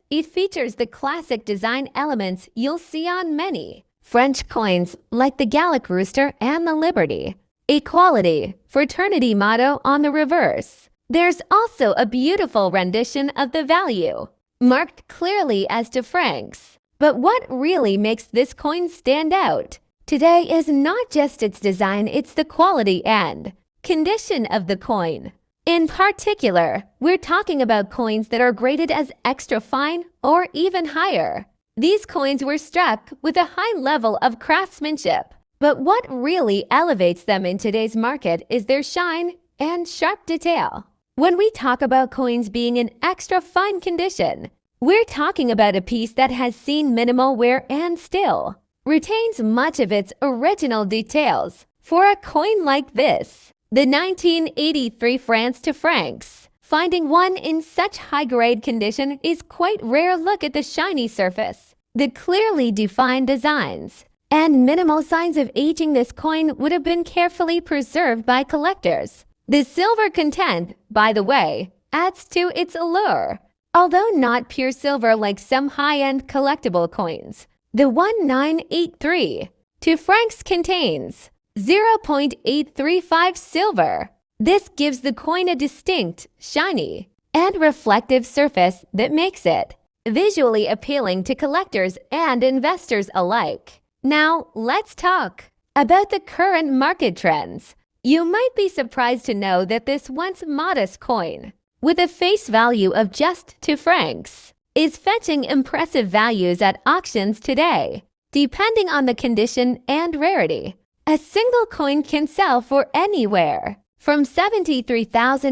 S1: It features the classic design elements you'll see on many French coins like the Gallic rooster and the Liberty. Equality, fraternity motto on the reverse. There's also a beautiful rendition of the value, marked clearly as to francs. But what really makes this coin stand out today is not just its design, it's the quality and condition of the coin. In particular, we're talking about coins that are graded as extra fine or even higher. These coins were struck with a high level of craftsmanship. But what really elevates them in today's market is their shine and sharp detail. When we talk about coins being in extra fine condition, we're talking about a piece that has seen minimal wear and still retains much of its original details. For a coin like this, the 1983 francs to francs, finding one in such high-grade condition is quite rare. Look at the shiny surface, the clearly defined designs, and minimal signs of aging. This coin would have been carefully preserved by collectors. The silver content, by the way, adds to its allure. Although not pure silver like some high-end collectible coins, the 1983 2 francs contains 0.835 silver. This gives the coin a distinct, shiny, and reflective surface that makes it visually appealing to collectors and investors alike. Now, let's talk about the current market trends. You might be surprised to know that this once modest coin, with a face value of just 2 francs, is fetching impressive values at auctions today. Depending on the condition and rarity, a single coin can sell for anywhere from $73,000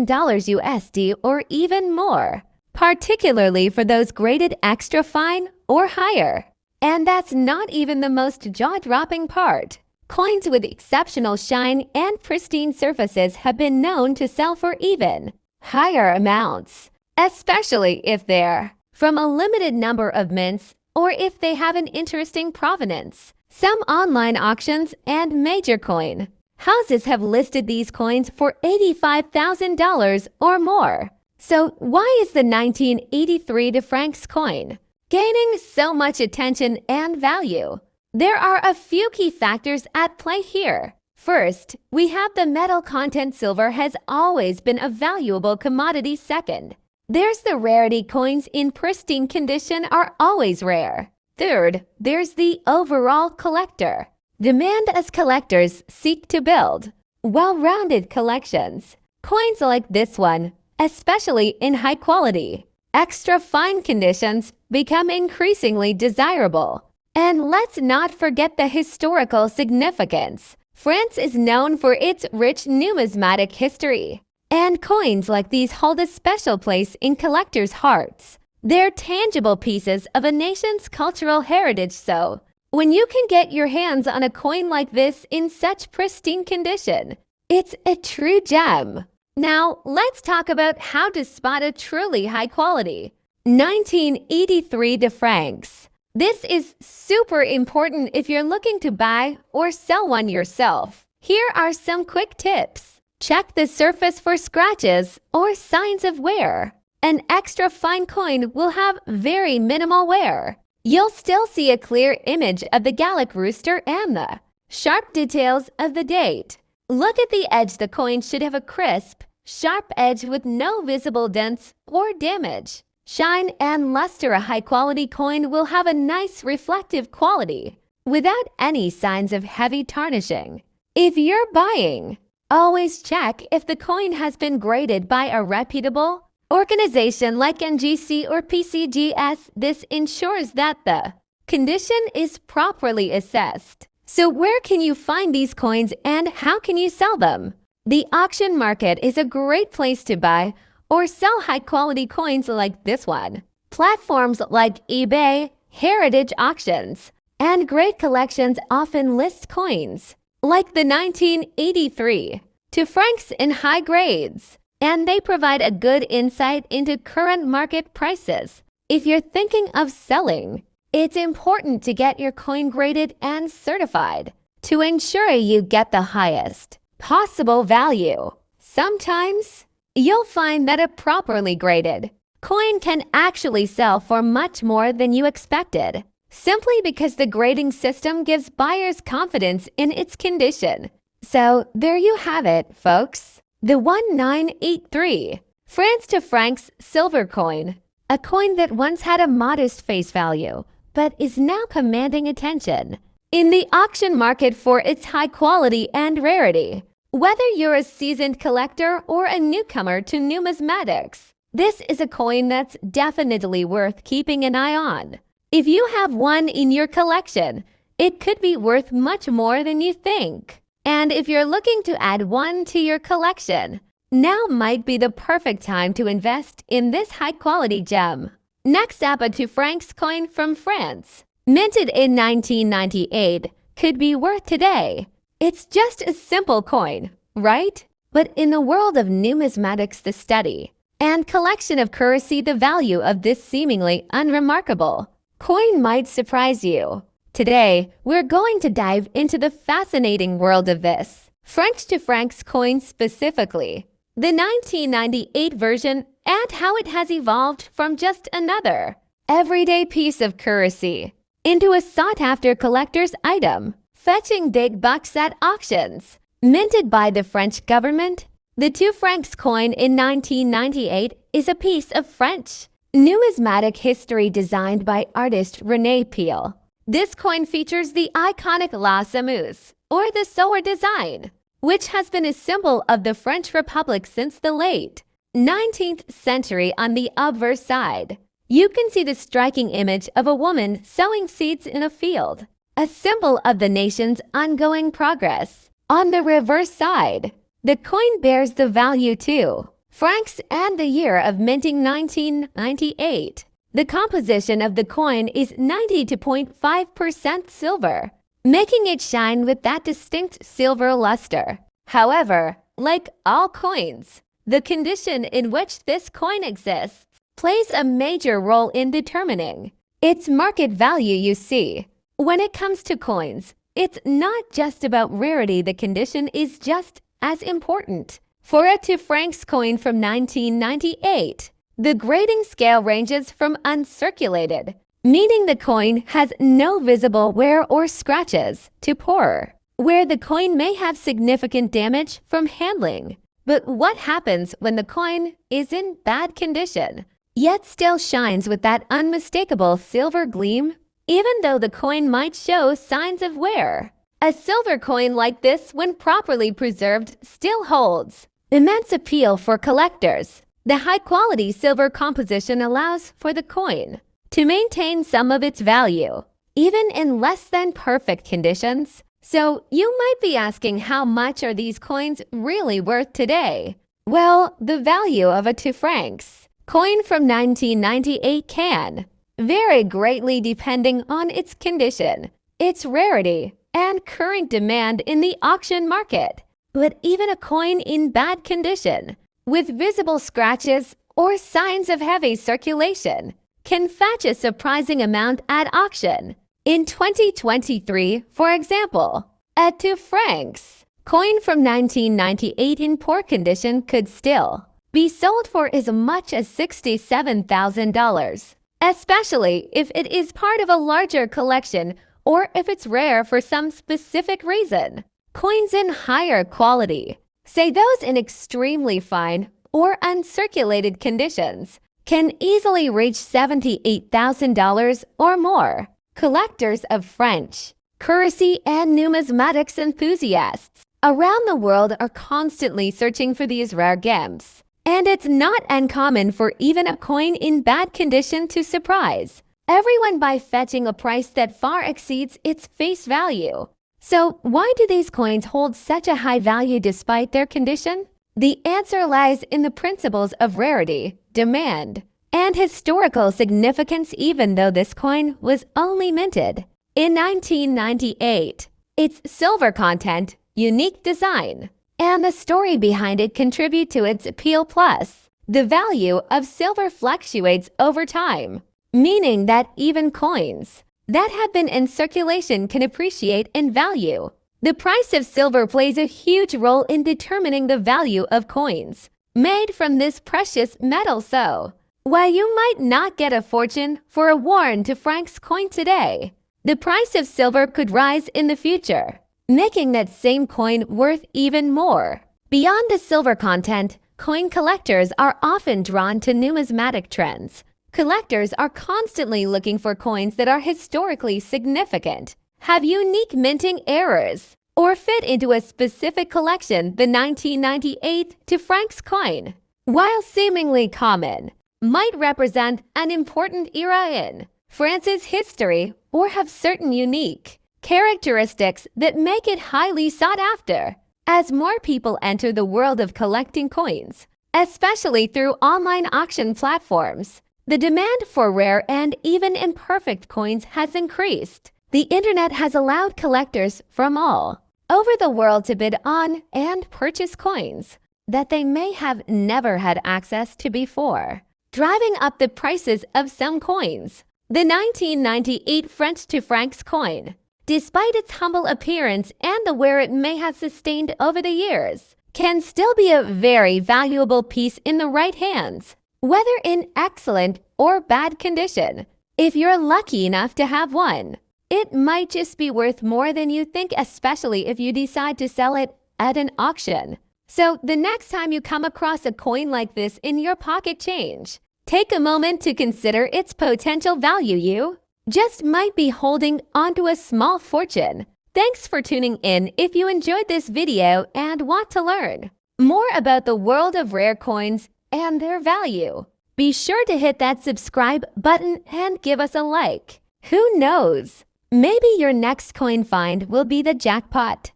S1: USD or even more, particularly for those graded extra fine or higher. And that's not even the most jaw-dropping part. Coins with exceptional shine and pristine surfaces have been known to sell for even higher amounts, especially if they're from a limited number of mints or if they have an interesting provenance. Some online auctions and major coin houses have listed these coins for $85,000 or more. So why is the 1983 de francs coin gaining so much attention and value? There are a few key factors at play here. First, we have the metal content. Silver has always been a valuable commodity. Second, there's the rarity. Coins in pristine condition are always rare. Third, there's the overall collector demand as collectors seek to build well-rounded collections. Coins like this one, especially in high quality, extra fine conditions, become increasingly desirable. And let's not forget the historical significance. France is known for its rich numismatic history, and coins like these hold a special place in collectors' hearts. They're tangible pieces of a nation's cultural heritage. So, when you can get your hands on a coin like this in such pristine condition, it's a true gem. Now, let's talk about how to spot a truly high-quality 1983 de francs. This is super important if you're looking to buy or sell one yourself. Here are some quick tips. Check the surface for scratches or signs of wear. An extra fine coin will have very minimal wear. You'll still see a clear image of the Gallic rooster and the sharp details of the date. Look at the edge. The coin should have a crisp, sharp edge with no visible dents or damage. Shine and luster. A high-quality coin will have a nice reflective quality without any signs of heavy tarnishing. If you're buying, always check if the coin has been graded by a reputable organization like NGC or PCGS. This ensures that the condition is properly assessed. So where can you find these coins and how can you sell them? The auction market is a great place to buy or sell high-quality coins like this one. Platforms like eBay, heritage auctions, and great collections often list coins like the 1983 to francs in high grades, and they provide a good insight into current market prices. If you're thinking of selling, it's important to get your coin graded and certified to ensure you get the highest possible value. Sometimes you'll find that a properly graded coin can actually sell for much more than you expected, simply because the grading system gives buyers confidence in its condition. So there you have it, folks. The 1983 France to francs silver coin, a coin that once had a modest face value, but is now commanding attention in the auction market for its high quality and rarity. Whether you're a seasoned collector or a newcomer to numismatics, this is a coin that's definitely worth keeping an eye on. If you have one in your collection, it could be worth much more than you think. And if you're looking to add one to your collection, now might be the perfect time to invest in this high-quality gem. Next up, a 2 francs coin from France, minted in 1998, could be worth today. It's just a simple coin, right? But in the world of numismatics, the study and collection of currency, the value of this seemingly unremarkable coin might surprise you. Today, we're going to dive into the fascinating world of this French to francs coin, specifically the 1998 version, and how it has evolved from just another everyday piece of currency into a sought-after collector's item, fetching big bucks at auctions. Minted by the French government, the 2 francs coin in 1998 is a piece of French numismatic history designed by artist René Peale. This coin features the iconic La Sameuse, or the sower design, which has been a symbol of the French Republic since the late 19th century. On the obverse side, you can see the striking image of a woman sowing seeds in a field, a symbol of the nation's ongoing progress. On the reverse side, the coin bears the value 2 francs and the year of minting 1998. The composition of the coin is 92.5% silver, making it shine with that distinct silver luster. However, like all coins, the condition in which this coin exists plays a major role in determining its market value. You see, when it comes to coins, it's not just about rarity. The condition is just as important. For a 2 francs coin from 1998, the grading scale ranges from uncirculated, meaning the coin has no visible wear or scratches, to poor, where the coin may have significant damage from handling. But what happens when the coin is in bad condition, yet still shines with that unmistakable silver gleam, even though the coin might show signs of wear? A silver coin like this, when properly preserved, still holds immense appeal for collectors. The high-quality silver composition allows for the coin to maintain some of its value, even in less than perfect conditions. So you might be asking, how much are these coins really worth today? Well, the value of a 2 francs coin from 1998 can vary greatly depending on its condition, its rarity, and current demand in the auction market. But even a coin in bad condition, with visible scratches or signs of heavy circulation, can fetch a surprising amount at auction. In 2023, for example, a 2 francs coin from 1998 in poor condition could still be sold for as much as $67,000, especially if it is part of a larger collection or if it's rare for some specific reason. Coins in higher quality, say those in extremely fine or uncirculated conditions, can easily reach $78,000 or more. Collectors of French currency and numismatics enthusiasts around the world are constantly searching for these rare gems, and it's not uncommon for even a coin in bad condition to surprise everyone by fetching a price that far exceeds its face value. So why do these coins hold such a high value despite their condition? The answer lies in the principles of rarity, demand, and historical significance. Even though this coin was only minted in 1998, its silver content, unique design, and the story behind it contribute to its appeal. Plus, the value of silver fluctuates over time, meaning that even coins that have been in circulation can appreciate in value. The price of silver plays a huge role in determining the value of coins. made from this precious metal. So, while you might not get a fortune for a worn to francs coin today, the price of silver could rise in the future, making that same coin worth even more. Beyond the silver content, coin collectors are often drawn to numismatic trends. Collectors are constantly looking for coins that are historically significant, have unique minting errors, or fit into a specific collection. The 1998 to francs coin, while seemingly common, might represent an important era in France's history or have certain unique characteristics that make it highly sought after. As more people enter the world of collecting coins, especially through online auction platforms, the demand for rare and even imperfect coins has increased. The internet has allowed collectors from all over the world to bid on and purchase coins that they may have never had access to before, driving up the prices of some coins. The 1998 French to francs coin, despite its humble appearance and the wear it may have sustained over the years, can still be a very valuable piece in the right hands, whether in excellent or bad condition. If you're lucky enough to have one, it might just be worth more than you think, especially if you decide to sell it at an auction. So the next time you come across a coin like this in your pocket change, take a moment to consider its potential value. You just might be holding onto a small fortune. Thanks for tuning in. If you enjoyed this video and want to learn more about the world of rare coins and their value, be sure to hit that subscribe button and give us a like. Who knows? Maybe your next coin find will be the jackpot.